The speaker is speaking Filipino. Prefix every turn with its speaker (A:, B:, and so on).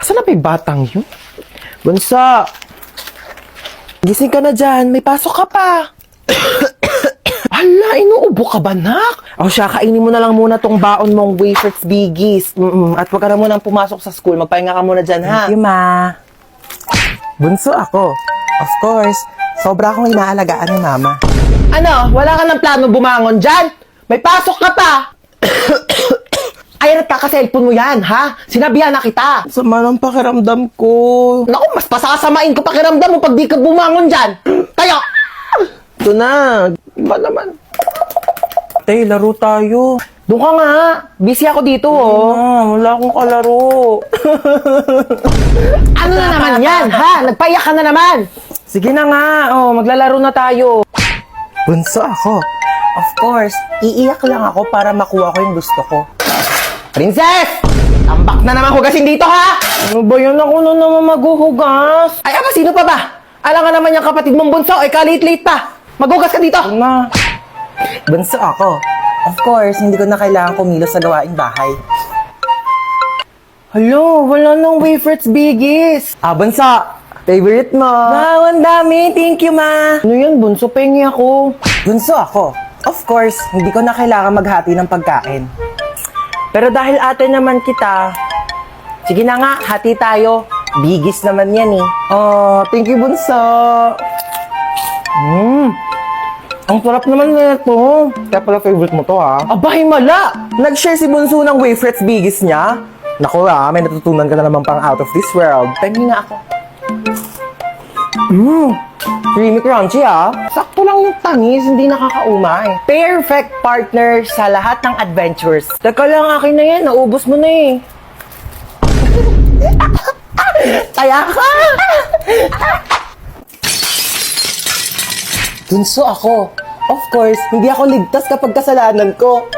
A: Saan na ba yung batang yun? Bunso! Gising ka na dyan. May pasok ka pa. Hala, inuubo ka ba, nak? O siya, kainin mo na lang muna tong baon mong wafers biggies. At wag ka na munang pumasok sa school. Magpahinga ka muna dyan, ha?
B: Thank you, ma. Bunso ako. Of course, sobra akong inaalagaan ni mama.
A: Ano? Wala ka ng plano bumangon dyan? May pasok ka pa! Ay, nagkaka-cellphone mo yan, ha? Sinabihan na kita.
B: Sama ng pakiramdam ko.
A: Naku, mas pasasamain ko pakiramdam mo pag di ka bumangon dyan. Tayo!
B: Ito na. Iba naman. Tay, laro tayo.
A: Doon ka nga. Busy ako dito, oh.
B: Wala akong kalaro.
A: Ano na naman yan, ha? Nagpaiyak ka na naman. Sige na nga, oh, maglalaro na tayo.
B: Bunso ako. Of course, iiyak lang ako para makuha ko yung gusto ko.
A: Princess! Tambak na naman hugasin dito, ha?
B: Ano ba yun? Ako na naman maghuhugas.
A: Ay, ama, sino pa ba? Alam nga naman yung kapatid mong bunso, eh, ka-late-late pa. Maghugas ka dito.
B: Na. Bunso ako. Of course, hindi ko na kailangan kumilos sa gawaing bahay.
A: Hello, wala nang wafers biggies.
B: Bunso. Favorite mo.
A: Wow, ang dami. Thank you, ma. Ano yan, bunso? Pengi ako.
B: Bunso ako. Of course, hindi ko na kailangan maghati ng pagkain.
A: Pero dahil ate naman kita, sige na nga, hati tayo. Bigis naman yan eh.
B: Oh, thank you, Bunso.
A: Ang sarap naman na ito.
B: Kaya pala favorite mo to, ha?
A: Aba, himala!
B: Nag-share si Bunso ng wafers bigis niya. Naku, may natutunan ka na naman pang out of this world.
A: Pengi nga ako.
B: Creamy crunchy, ha?
A: Sakto lang yung tamis, hindi nakakaumay. Perfect partner sa lahat ng adventures. Teka lang, akin na yan. Naubos mo na eh. Taya ka!
B: Bunso ako. Of course, hindi ako ligtas kapag kasalanan ko.